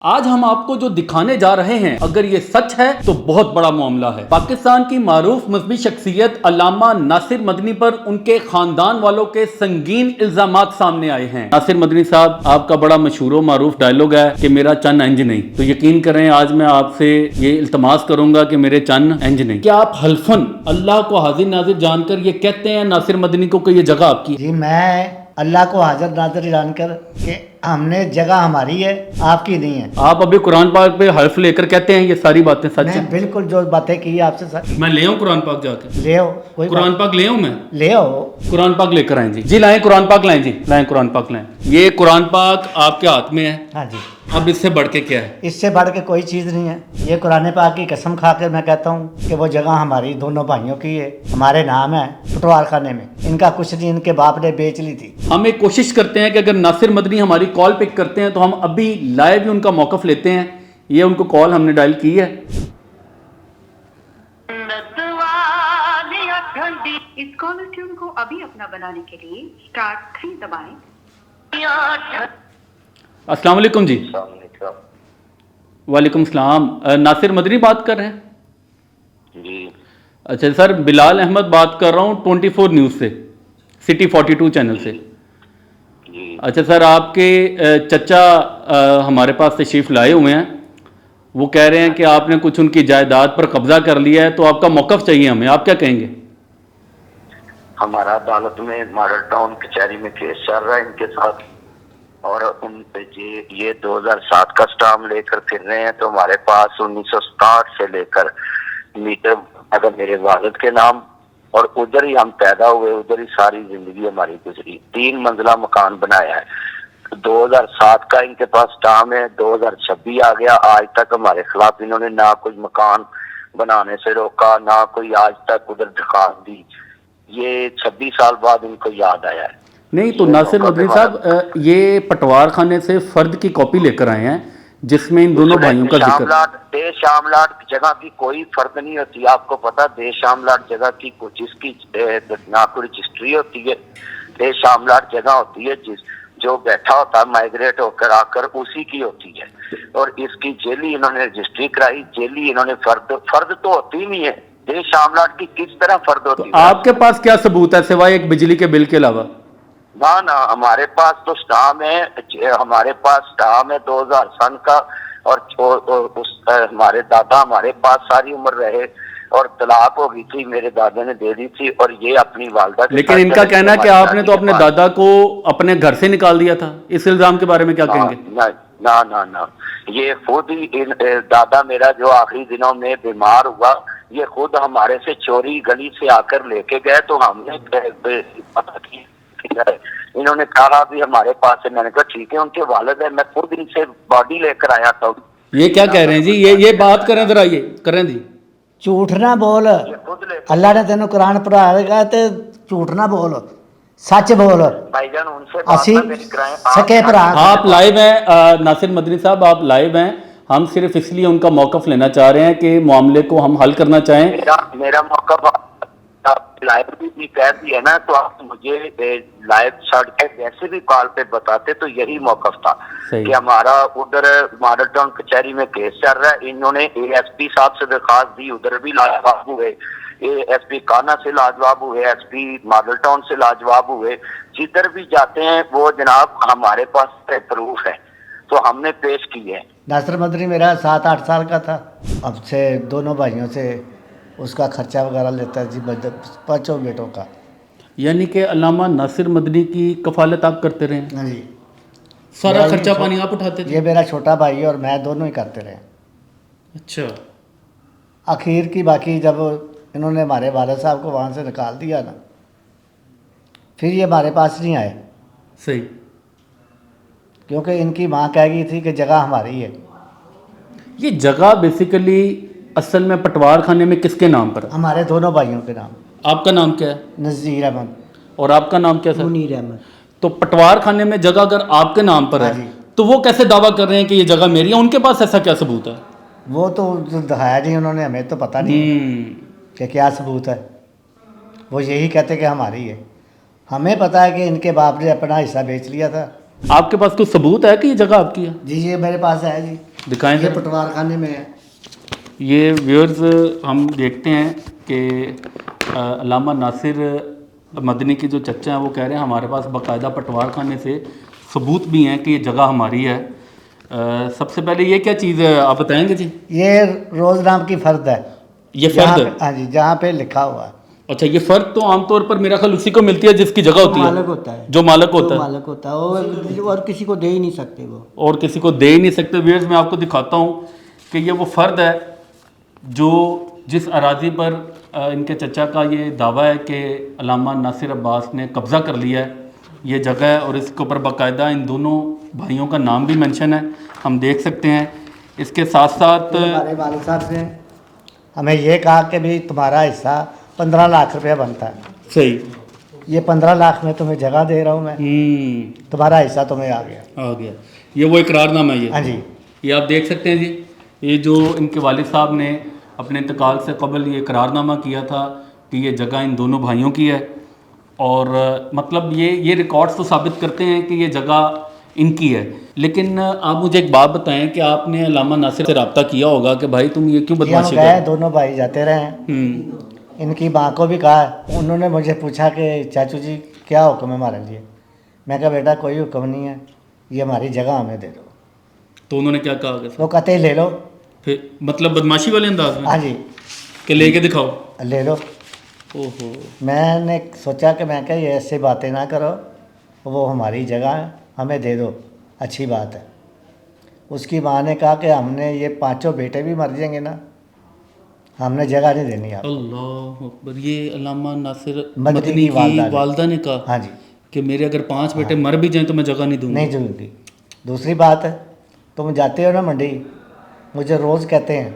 آج ہم آپ کو جو دکھانے جا رہے ہیں اگر یہ سچ ہے تو بہت بڑا معاملہ ہے۔ پاکستان کی معروف مذہبی شخصیت علامہ ناصر مدنی پر ان کے خاندان والوں کے سنگین الزامات سامنے آئے ہیں۔ ناصر مدنی صاحب، آپ کا بڑا مشہور و معروف ڈائلوگ ہے کہ میرا چن انج نہیں، تو یقین کریں آج میں آپ سے یہ التماس کروں گا کہ میرے چن انج نہیں۔ کیا آپ حلفاً اللہ کو حاضر ناظر جان کر یہ کہتے ہیں ناصر مدنی کو کہ یہ جگہ آپ کی؟ جی میں اللہ کو حاضر ناظر جان کر کہ ہم نے جگہ ہماری ہے، آپ کی نہیں ہے۔ آپ ابھی قرآن پاک پہ حلف لے کر کہتے ہیں یہ ساری باتیں سچ میں ہیں؟ بالکل جو باتیں کی آپ سے سچ۔ میں لے آؤں قرآن پاک جا کے؟ لے آؤ، کوئی قرآن پاک لے آؤں میں؟ لے آؤ۔ قرآن پاک لے کر آئیں جی لائیں قرآن پاک لائیں جی، لائیں قرآن پاک لائیں۔ یہ قرآن پاک آپ کے ہاتھ میں ہے، ہاں جی، اب اس سے بڑھ کے کیا ہے؟ اس سے بڑھ کے کوئی چیز نہیں ہے۔ یہ قرآن پاک کی قسم کھا کر میں کہتا ہوں کہ وہ جگہ ہماری دونوں بھائیوں کی ہے، ہمارے نام ہے پٹوار خانے میں۔ ان کا کچھ نہیں، ان کے باپ نے بیچ لی تھی۔ ہم ایک کوشش کرتے ہیں کہ اگر ناصر مدنی ہماری کال پک کرتے ہیں تو ہم ابھی لائیو ہی ان کا موقف لیتے ہیں۔ یہ ان کو کال ہم نے ڈائل کی ہے۔ اس کالر ٹیون کو ابھی اپنا بنانے کے لیے *3 دبائیں۔ السلام علیکم جی۔ وعلیکم السلام، ناصر مدنی بات کر رہے ہیں؟ جی اچھا سر، بلال احمد بات کر رہا ہوں 24 نیوز سے، سٹی 42 چینل سے۔ جی اچھا سر، آپ کے چچا ہمارے پاس تشریف لائے ہوئے ہیں، وہ کہہ رہے ہیں کہ آپ نے کچھ ان کی جائیداد پر قبضہ کر لیا ہے، تو آپ کا موقف چاہیے ہمیں، آپ کیا کہیں گے؟ ہمارا عدالت میں ماڈل ٹاؤن کچہری میں کیس چل رہا ہے ان کے ساتھ، اور ان پہ یہ 2007 کا سٹام لے کر پھر رہے ہیں، تو ہمارے پاس 1967 سے لے کر میٹر اگر میرے والد کے نام، اور ادھر ہی ہم پیدا ہوئے، ادھر ہی ساری زندگی ہماری گزری۔ 3 منزلہ مکان بنایا ہے، 2007 کا ان کے پاس سٹام ہے، 2026 آ گیا، آج تک ہمارے خلاف انہوں نے نہ کوئی مکان بنانے سے روکا، نہ کوئی آج تک ادھر درخواست دی۔ یہ 26 سال بعد ان کو یاد آیا ہے۔ نہیں تو ناصر مدنی صاحب، یہ پٹوار خانے سے فرد کی کاپی لے کر آئے ہیں جس میں ان دونوں بھائیوں کا ذکر۔ دیش شاملاٹ جگہ کی کوئی فرد نہیں ہوتی، آپ کو پتا دیش شاملاٹ جگہ کی جس کی نہ کوئی رجسٹری ہوتی ہے، دیش شاملاٹ جگہ ہوتی ہے جو بیٹھا ہوتا ہے مائگریٹ ہو کر آ کر اسی کی ہوتی ہے، اور اس کی جیلی انہوں نے رجسٹری کرائی، جیلی انہوں نے فرد تو ہوتی نہیں ہے، دیش شاملاٹ کی کس طرح فرد ہوتی ہے؟ آپ کے پاس کیا ثبوت ہے سوائے ایک بجلی کے بل کے علاوہ؟ نہ ہمارے پاس تو سٹام ہے، ہمارے پاس سٹام ہے 2000 سن کا، اور ہمارے دادا ہمارے پاس ساری عمر رہے، اور طلاق ہو گئی تھی، میرے دادا نے دے دی تھی، اور یہ اپنی والدہ کے لیکن ان کا کہنا ہے کہ آپ نے تو اپنے دادا کو اپنے گھر سے نکال دیا تھا، اس الزام کے بارے میں کیا کہیں گے؟ نہ یہ خود ہی دادا میرا جو آخری دنوں میں بیمار ہوا، یہ خود ہمارے سے چوری گلی سے آ کر لے کے گئے، تو ہم نے پتہ کی انہوں نے کہا بھی ہمارے پاس ہے، میں نے کہا ٹھیک ہے، ان کے والد ہے، میں خود ان سے باڈی لے کر آیا تھا۔ یہ کیا کہہ رہے ہیں جی؟ یہ بات کریں ذرا، یہ کریں جی۔ جھوٹ نہ بول، اللہ نے تینوں قرآن پڑھا گا تے جھوٹ نہ بول، سچ بول۔ بھائی جان ان سے اسی بات نہ میری کرائیں، سکے بھرا۔ آپ لائیو ہیں ناصر مدنی صاحب، آپ لائیو ہیں، ہم صرف اس لیے ان کا موقف لینا چاہ رہے ہیں کہ معاملے کو ہم حل کرنا چاہیں۔ میرا موقف لائیو بھی کہہ دی ہے نا، تو آپ مجھے لائیو چھڑ کے ویسے بھی کال پہ بتاتے تو یہی موقف تھا کہ ہمارا ادھر ماڈل ٹاؤن کچہری میں کیس چل رہا ہے، انہوں نے اے ایس پی صاحب سے درخواست دی، ادھر بھی لاجواب ہوئے، اے ایس پی کانا سے لاجواب ہوئے، ایس پی ماڈل ٹاؤن سے لاجواب ہوئے، جدھر بھی جاتے ہیں وہ جناب ہمارے پاس پروف ہے، تو ہم نے پیش کی ہے۔ ناصر مدنی میرا 7-8 سال کا تھا، اب سے دونوں بھائیوں سے اس کا خرچہ وغیرہ لیتا ہے جی، 5 بیٹوں کا۔ یعنی کہ علامہ ناصر مدنی کی کفالت آپ کرتے رہے ہیں؟ ہاں جی، سارا خرچہ پانی آپ اٹھاتے تھے؟ یہ میرا چھوٹا بھائی اور میں دونوں ہی کرتے رہے۔ اچھا، آخر کی باقی جب انہوں نے ہمارے والد صاحب کو وہاں سے نکال دیا نا، پھر یہ ہمارے پاس نہیں آئے، صحیح، کیونکہ ان کی ماں کہہ گئی تھی کہ جگہ ہماری ہے۔ یہ جگہ بیسیکلی اصل میں پٹوار خانے میں کس کے نام پر ہے؟ ہمارے دونوں بھائیوں کے نام، آپ کا نام کیا ہے نذیر احمد، اور آپ کا نام کیا سر؟ منیر احمد۔ تو پٹوار خانے میں جگہ اگر آپ کے نام پر ہے ہاں جی، تو وہ کیسے دعویٰ کر رہے ہیں کہ یہ جگہ میری ہے؟ ان کے پاس ایسا کیا ثبوت ہے؟ وہ تو دکھایا نہیں انہوں نے، ہمیں تو پتہ نہیں کہ کیا ثبوت ہے، وہ یہی کہتے کہ ہماری ہے، ہمیں پتہ ہے کہ ان کے باپ نے اپنا حصہ بیچ لیا تھا۔ آپ کے پاس کوئی ثبوت ہے کہ یہ جگہ آپ کی ہے؟ جی یہ میرے پاس ہے جی۔ دکھائیں یہ ذرا. پٹوار خانے میں ہے. یہ ویورز ہم دیکھتے ہیں کہ علامہ ناصر مدنی کے جو چچا ہیں وہ کہہ رہے ہیں ہمارے پاس باقاعدہ پٹوار خانے سے ثبوت بھی ہیں کہ یہ جگہ ہماری ہے. سب سے پہلے یہ کیا چیز ہے آپ بتائیں گے جی؟ یہ روز نام کی فرد ہے. یہ فرد ہے؟ ہاں جی، جہاں پہ لکھا ہوا ہے. اچھا، یہ فرد تو عام طور پر میرا خیال اسی کو ملتی ہے جس کی جگہ ہوتی ہے، مالک ہوتا ہے، جو مالک ہوتا ہے، مالک ہوتا ہے، اور کسی کو دے ہی نہیں سکتے وہ، اور کسی کو دے ہی نہیں سکتے. ویئرز میں آپ کو دکھاتا ہوں کہ یہ وہ فرد ہے جو جس اراضی پر ان کے چچا کا یہ دعویٰ ہے کہ علامہ ناصر عباس نے قبضہ کر لیا ہے. یہ جگہ ہے اور اس کے اوپر باقاعدہ ان دونوں بھائیوں کا نام بھی مینشن ہے، ہم دیکھ سکتے ہیں. اس کے ساتھ ساتھ ہمارے والد صاحب نے ہمیں یہ کہا کہ بھی تمہارا حصہ 15 لاکھ روپیہ بنتا ہے. صحیح، یہ 15 لاکھ میں تمہیں جگہ دے رہا ہوں میں، تمہارا حصہ تمہیں آ گیا. آ گیا. یہ وہ اقرار نامہ ہے. ہاں جی، یہ آپ دیکھ سکتے ہیں جی، یہ جو ان کے والد صاحب نے اپنے انتقال سے قبل یہ اقرار نامہ کیا تھا کہ یہ جگہ ان دونوں بھائیوں کی ہے. اور مطلب یہ ریکارڈز تو ثابت کرتے ہیں کہ یہ جگہ ان کی ہے. لیکن آپ مجھے ایک بات بتائیں کہ آپ نے علامہ ناصر سے رابطہ کیا ہوگا کہ بھائی تم یہ کیوں ہم بدماشی گئے، کر. دونوں بھائی جاتے رہے ہیں. ان کی ماں کو بھی کہا، انہوں نے مجھے پوچھا کہ چاچو جی کیا حکم ہے ہمارے لیے. میں کہا بیٹا کوئی حکم نہیں ہے، یہ ہماری جگہ ہمیں دے دو. تو انہوں نے کیا کہا کہ وہ کہتے لے لو. پھر مطلب بدماشی والے انداز میں ہاں جی، کہ لے کے دکھاؤ. لے لو. اوہو. میں نے سوچا کہ میں کہ یہ ایسے باتیں نہ کرو، وہ ہماری جگہ ہے، ہمیں دے دو، اچھی بات ہے. اس کی ماں نے کہا کہ ہم نے یہ 5 بیٹے بھی مر جائیں گے نا، ہم نے جگہ نہیں دینی آپ. اللہ اکبر. یہ علامہ ناصر مدنی مدنی کی کی والدہ نے کہا ہاں جی، کہ میرے اگر 5 بیٹے مر بھی جائیں تو میں جگہ نہیں دوں گا. نہیں دوں گی. دوسری بات ہے، تم جاتے ہو نا منڈی، مجھے روز کہتے ہیں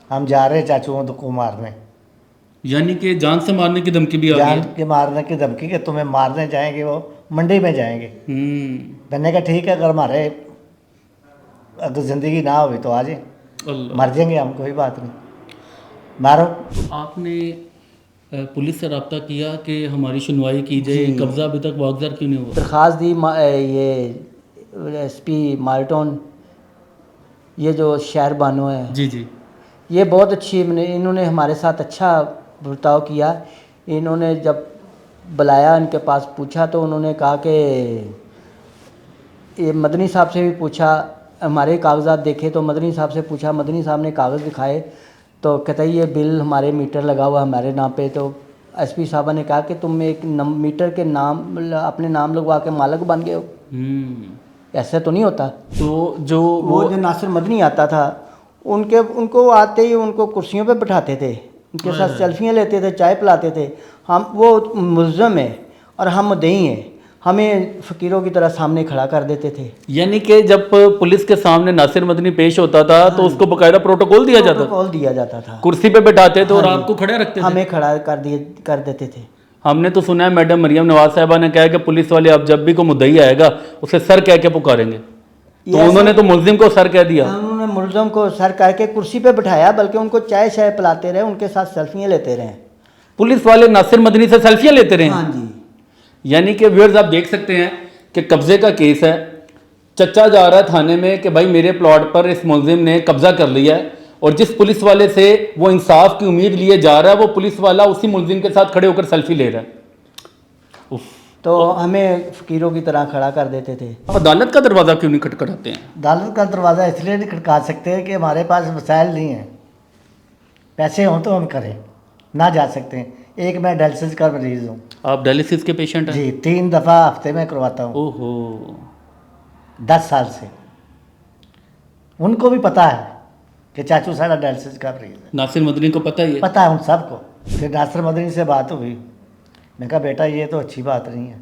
ہم جا رہے ہیں چاچوؤں کو مارنے، یعنی کہ جان سے مارنے کی دھمکی بھی آ جان گئی. کے مارنے کی دھمکی کہ تمہیں مارنے جائیں گے، وہ منڈی میں جائیں گے. میں نے کہا ٹھیک ہے، اگر ہمارے اگر زندگی نہ ہوئی تو آ جائیں، اللہ. مر جائیں گے ہم، کوئی بات نہیں، مارو. آپ نے پولیس سے رابطہ کیا کہ ہماری سنوائی کی جائے، جی. قبضہ ابھی تک واگزار کیوں نہیں ہوا؟ درخواست دی. یہ ایس پی مالٹون، یہ جو شہر بانو ہے، جی جی. یہ بہت اچھی، انہوں نے ہمارے ساتھ اچھا برتاؤ کیا. انہوں نے جب بلایا ان کے پاس پوچھا تو انہوں نے کہا کہ یہ مدنی صاحب سے بھی پوچھا، ہمارے کاغذات دیکھے تو مدنی صاحب سے پوچھا، مدنی صاحب نے کاغذ دکھائے تو کہتا یہ بل ہمارے میٹر لگا ہوا ہمارے نام پہ. تو ایس پی صاحبہ نے کہا کہ تم ایک میٹر کے نام اپنے نام لگوا کے مالک بن گئے ہو، ایسے تو نہیں ہوتا. تو جو وہ جو ناصر مدنی آتا تھا، ان کو آتے ہی ان کو کرسیوں پہ بٹھاتے تھے، ان کے ساتھ سیلفیاں لیتے تھے، چائے پلاتے تھے. وہ ملزم ہے اور ہم مدعی ہیں، ہمیں فقیروں کی طرح سامنے کھڑا کر دیتے تھے. یعنی کہ جب پولیس کے سامنے ناصر مدنی پیش ہوتا تھا تو اس کو باقاعدہ پروٹوکول دیا جاتا تھا، پروٹوکول دیا جاتا تھا، کرسی پہ بٹھاتے تھے اور آپ کو کھڑے رکھتے تھے. ہمیں کھڑا کر دیتے تھے. ہم نے تو سنا ہے میڈم مریم نواز صاحبہ نے کہا کہ پولیس والے اب جب بھی کوئی مدعی آئے گا اسے سر کہہ کے پکاریں گے، تو انہوں نے تو ملزم کو سر کہہ دیا. انہوں نے ملزم کو سر کہہ کے کرسی پہ بٹھایا، بلکہ ان کو چائے شائے پلاتے رہے، ان کے ساتھ سیلفیاں لیتے رہے. پولیس والے ناصر مدنی سے سیلفیاں لیتے رہے. ہاں جی. یعنی کہ ویئرز آپ دیکھ سکتے ہیں کہ قبضے کا کیس ہے، چچا جا رہا ہے تھانے میں کہ بھائی میرے پلاٹ پر اس ملزم نے قبضہ کر لیا ہے، اور جس پولیس والے سے وہ انصاف کی امید لیے جا رہا ہے وہ پولیس والا اسی ملزم کے ساتھ کھڑے ہو کر سیلفی لے رہا ہے. تو ہمیں فقیروں کی طرح کھڑا کر دیتے تھے. آپ عدالت کا دروازہ کیوں نہیں کھٹکھٹاتے ہیں؟ عدالت کا دروازہ اس لیے نہیں کھٹکا سکتے کہ ہمارے پاس وسائل نہیں ہیں. پیسے ہوں تو ہم کریں، نہ جا سکتے ہیں. ایک میں ڈائلسس کا مریض ہوں. آپ ڈائلسس کے پیشنٹ ہیں؟ جی، 3 دفعہ ہفتے میں کرواتا ہوں. اوہو. 10 سال سے. ان کو بھی پتہ ہے کہ چاچو سارا ڈائلسس کا مریض ہے. ناصر مدنی کو پتہ ہی ہے؟ پتہ ہے ان سب کو. پھر ناصر مدنی سے بات ہوئی، میں کہا بیٹا یہ تو اچھی بات نہیں ہے.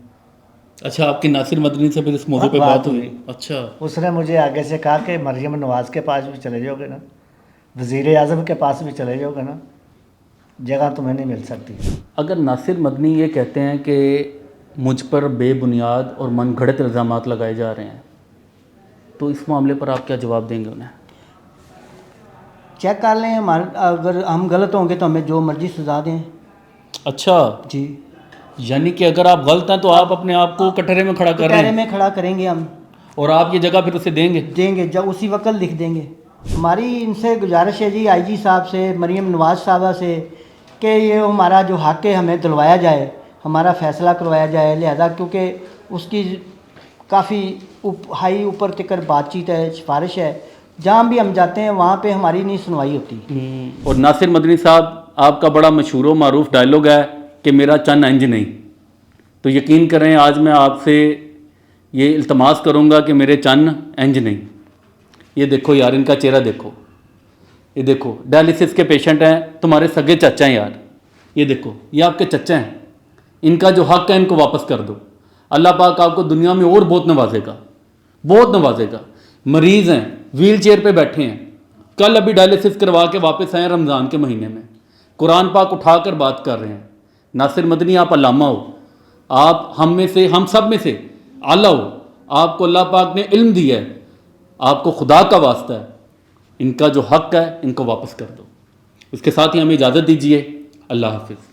اچھا، آپ کی ناصر مدنی سے پھر اس موضوع پہ بات ہوئی؟ اچھا. اس نے مجھے آگے سے کہا کہ مریم نواز کے پاس بھی چلے جاؤ گے نا، وزیر اعظم کے پاس بھی چلے جاؤ گے نا، جگہ تمہیں نہیں مل سکتی. اگر ناصر مدنی یہ کہتے ہیں کہ مجھ پر بے بنیاد اور من گھڑت الزامات لگائے جا رہے ہیں تو اس معاملے پر آپ کیا جواب دیں گے انہیں؟ چیک کر لیں، اگر ہم غلط ہوں گے تو ہمیں جو مرضی سزا دیں. اچھا، جی. یعنی کہ اگر آپ غلط ہیں تو آپ اپنے آپ کو کٹہرے میں کھڑا کر رہے کٹہرے ہیں، میں کھڑا کریں گے ہم. اور آپ یہ جگہ پھر اسے دیں گے؟ دیں گے، جب اسی وقت لکھ دیں گے. ہماری ان سے گزارش ہے جی آئی جی صاحب سے، مریم نواز صاحبہ سے، کہ یہ ہمارا جو حق ہے ہمیں دلوایا جائے، ہمارا فیصلہ کروایا جائے. لہذا کیونکہ اس کی کافی ہائی اوپر تک بات چیت ہے، سفارش ہے، جہاں بھی ہم جاتے ہیں وہاں پہ ہماری نہیں سنوائی ہوتی. اور ناصر مدنی صاحب، آپ کا بڑا مشہور و معروف ڈائلاگ ہے کہ میرا چن انج نہیں. تو یقین کریں آج میں آپ سے یہ التماس کروں گا کہ میرے چن انج نہیں. یہ دیکھو یار، ان کا چہرہ دیکھو، یہ دیکھو ڈائلسس کے پیشنٹ ہیں، تمہارے سگے چچا ہیں یار. یہ دیکھو، یہ آپ کے چچا ہیں. ان کا جو حق ہے ان کو واپس کر دو. اللہ پاک آپ کو دنیا میں اور بہت نوازے گا، بہت نوازے گا. مریض ہیں، ویل چیئر پہ بیٹھے ہیں، کل ابھی ڈائلسس کروا کے واپس آئے رمضان کے مہینے میں، قرآن پاک اٹھا کر بات کر رہے ہیں. ناصر مدنی آپ علامہ ہو، آپ ہم میں سے، ہم سب میں سے اعلیٰ ہو. آپ کو اللہ پاک نے علم دیا ہے، آپ کو خدا کا واسطہ ہے، ان کا جو حق ہے ان کو واپس کر دو. اس کے ساتھ ہی ہمیں اجازت دیجیے. اللہ حافظ.